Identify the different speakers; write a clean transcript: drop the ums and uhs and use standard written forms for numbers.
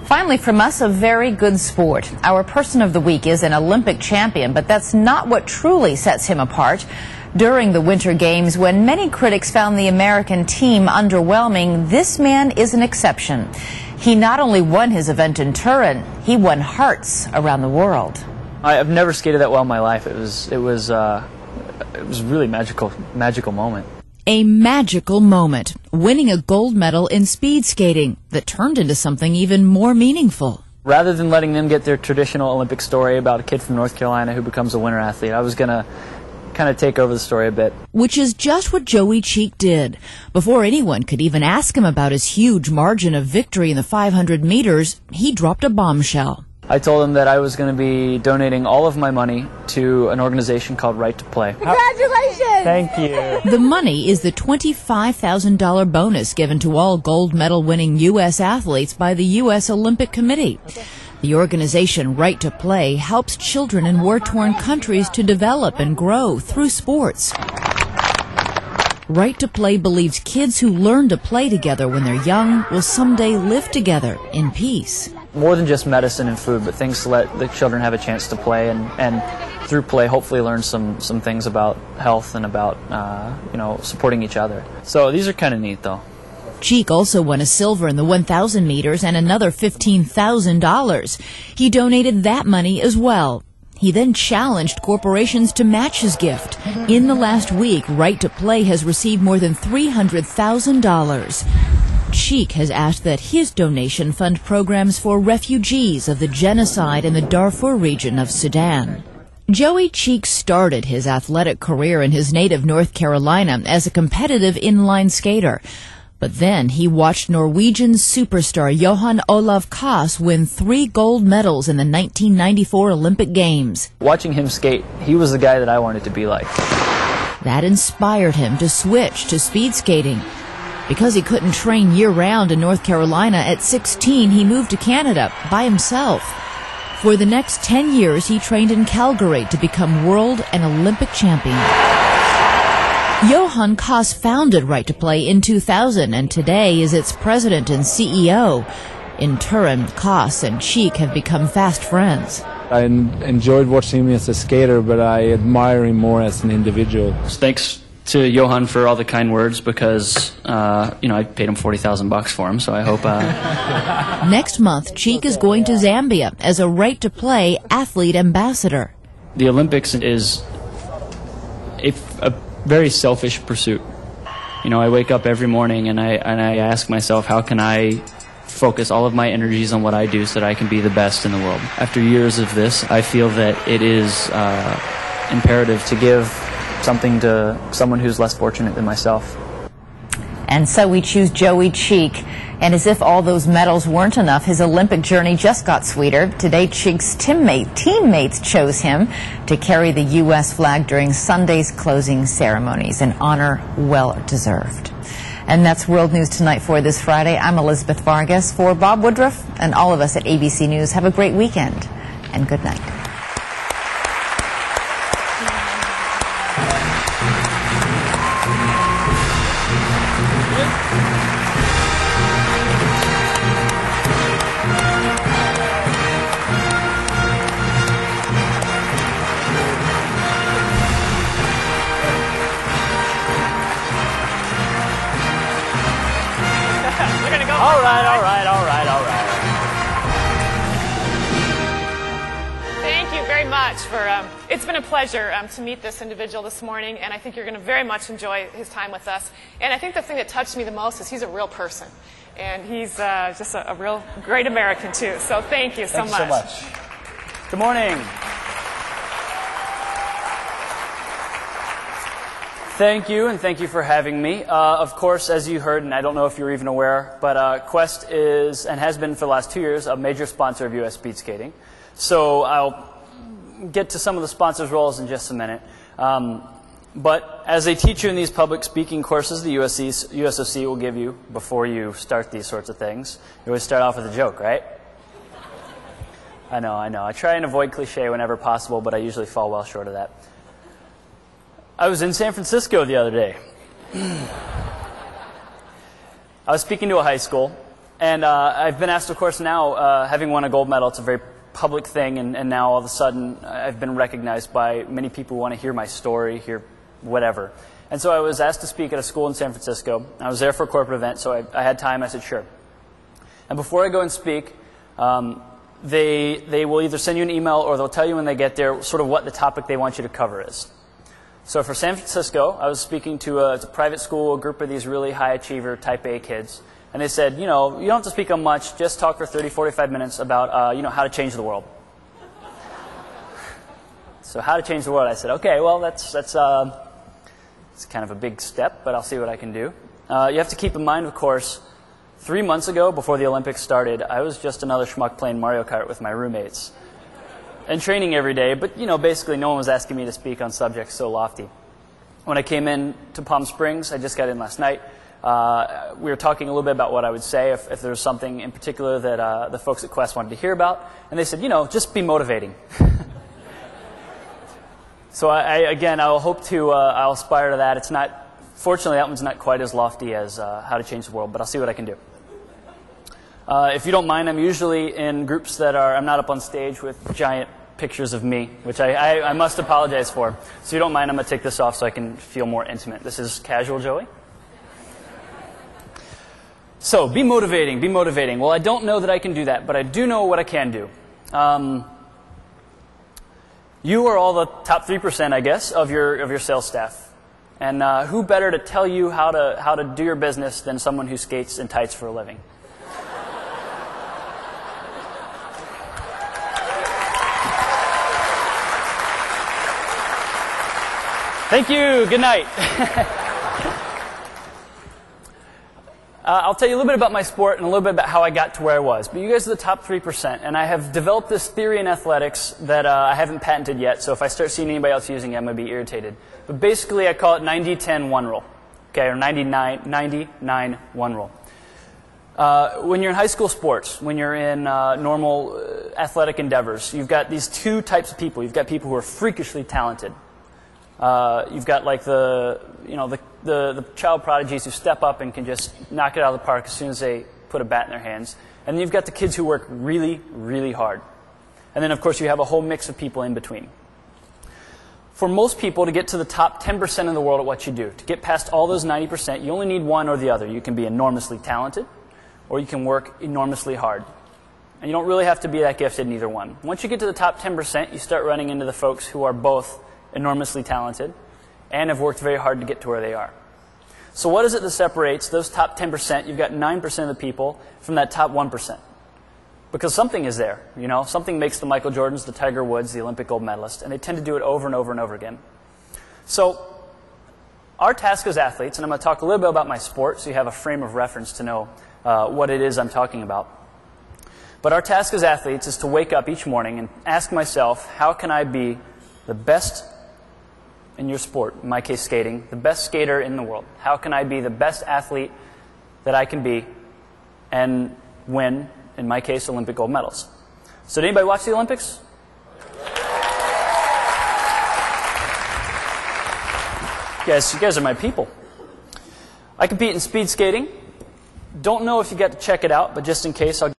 Speaker 1: Finally, from us, a very good sport. Our person of the week is an Olympic champion, but that's not what truly sets him apart. During the Winter Games, when many critics found the American team underwhelming, this man is an exception. He not only won his event in Turin, he won hearts around the world.
Speaker 2: I've never skated that well in my life. It was a really magical moment.
Speaker 1: A magical moment, winning a gold medal in speed skating that turned into something even more meaningful.
Speaker 2: Rather than letting them get their traditional Olympic story about a kid from North Carolina who becomes a winter athlete, I was going to kind of take over the story a bit.
Speaker 1: Which is just what Joey Cheek did. Before anyone could even ask him about his huge margin of victory in the 500 meters, he dropped a bombshell.
Speaker 2: I told him that I was going to be donating all of my money to an organization called Right to Play.
Speaker 1: Congratulations!
Speaker 2: Thank you.
Speaker 1: The money is the $25,000 bonus given to all gold medal winning U.S. athletes by the U.S. Olympic Committee. The organization Right to Play helps children in war-torn countries to develop and grow through sports. Right to Play believes kids who learn to play together when they're young will someday live together in peace.
Speaker 2: More than just medicine and food, but things to let the children have a chance to play and through play hopefully learn some things about health and about supporting each other. So these are kind of neat though.
Speaker 1: Cheek also won a silver in the 1,000 meters and another $15,000. He donated that money as well. He then challenged corporations to match his gift. In the last week, Right to Play has received more than $300,000. Cheek has asked that his donation fund programs for refugees of the genocide in the Darfur region of Sudan. Joey Cheek started his athletic career in his native North Carolina as a competitive inline skater. But then he watched Norwegian superstar Johan Olav Koss win 3 gold medals in the 1994 Olympic Games.
Speaker 2: Watching him skate, he was the guy that I wanted to be like.
Speaker 1: That inspired him to switch to speed skating. Because he couldn't train year-round in North Carolina, at 16 he moved to Canada by himself. For the next 10 years he trained in Calgary to become world and Olympic champion. Johan Koss founded Right to Play in 2000 and today is its president and CEO. In Turin, Koss and Cheek have become fast friends.
Speaker 3: I enjoyed watching him as a skater, but I admire him more as an individual.
Speaker 2: Thanks to Johan for all the kind words because, I paid him $40,000 for him, so I hope...
Speaker 1: Next month, Cheek is going to Zambia as a Right to Play athlete ambassador.
Speaker 2: The Olympics is a very selfish pursuit. I wake up every morning and I ask myself, how can I focus all of my energies on what I do so that I can be the best in the world? After years of this, I feel that it is imperative to give something to someone who's less fortunate than myself.
Speaker 1: And so we choose Joey Cheek. And as if all those medals weren't enough, his Olympic journey just got sweeter. Today, Cheek's teammates chose him to carry the U.S. flag during Sunday's closing ceremonies, an honor well deserved. And that's World News Tonight for this Friday. I'm Elizabeth Vargas. For Bob Woodruff and all of us at ABC News, have a great weekend and good night.
Speaker 2: All right.
Speaker 4: Thank you very much it's been a pleasure to meet this individual this morning, and I think you're going to very much enjoy his time with us. And I think the thing that touched me the most is he's a real person, and he's just a real great American too. So thank you so much.
Speaker 2: Thank you so much. Good morning. Thank you, and thank you for having me. Of course, as you heard, and I don't know if you're even aware, but Quest is, and has been for the last 2 years, a major sponsor of U.S. speed skating. So I'll get to some of the sponsors' roles in just a minute. But as they teach you in these public speaking courses the USOC will give you before you start these sorts of things, you always start off with a joke, right? I know. I try and avoid cliche whenever possible, but I usually fall well short of that. I was in San Francisco the other day. I was speaking to a high school, And I've been asked, of course, now, having won a gold medal, it's a very public thing, and now all of a sudden I've been recognized by many people who want to hear my story, hear whatever. And so I was asked to speak at a school in San Francisco. I was there for a corporate event, so I had time. I said, sure. And before I go and speak, they will either send you an email or they'll tell you when they get there sort of what the topic they want you to cover is. So for San Francisco, I was speaking to a private school, a group of these really high achiever type A kids. And they said, you know, you don't have to speak on much, just talk for 30, 45 minutes about, you know, how to change the world. So how to change the world? I said, okay, well, it's kind of a big step, but I'll see what I can do. You have to keep in mind, of course, 3 months ago, before the Olympics started, I was just another schmuck playing Mario Kart with my roommates and training every day, but, you know, basically no one was asking me to speak on subjects so lofty. When I came in to Palm Springs, I just got in last night, we were talking a little bit about what I would say if there was something in particular that the folks at Quest wanted to hear about, and they said, you know, just be motivating. So I'll hope to, I'll aspire to that. It's not, fortunately, that one's not quite as lofty as how to change the world, but I'll see what I can do. If you don't mind, I'm usually in groups that I'm not up on stage with giant pictures of me, which I must apologize for. So if you don't mind, I'm going to take this off so I can feel more intimate. This is casual Joey. So, be motivating, be motivating. Well, I don't know that I can do that, but I do know what I can do. You are all the top 3%, I guess, of your sales staff. And who better to tell you how to do your business than someone who skates in tights for a living? Thank you. Good night. I'll tell you a little bit about my sport and a little bit about how I got to where I was. But you guys are the top 3%, and I have developed this theory in athletics that I haven't patented yet, so if I start seeing anybody else using it, I'm going to be irritated. But basically, I call it 90-10-1 rule, okay, or 99-1 rule. When you're in high school sports, when you're in normal athletic endeavors, you've got these two types of people. You've got people who are freakishly talented. You've got like the child prodigies who step up and can just knock it out of the park as soon as they put a bat in their hands. And then you've got the kids who work really, really hard. And then, of course, you have a whole mix of people in between. For most people, to get to the top 10% of the world at what you do, to get past all those 90%, you only need one or the other. You can be enormously talented, or you can work enormously hard. And you don't really have to be that gifted in either one. Once you get to the top 10%, you start running into the folks who are both enormously talented and have worked very hard to get to where they are. So what is it that separates those top 10%, you've got 9% of the people, from that top 1%? Because something is there, you know. Something makes the Michael Jordans, the Tiger Woods, the Olympic gold medalist, and they tend to do it over and over and over again. So our task as athletes, and I'm going to talk a little bit about my sport so you have a frame of reference to know what it is I'm talking about. But our task as athletes is to wake up each morning and ask myself, how can I be the best in your sport, in my case skating, the best skater in the world? How can I be the best athlete that I can be and win, in my case, Olympic gold medals? So did anybody watch the Olympics? You guys are my people. I compete in speed skating. Don't know if you got to check it out, but just in case, I'll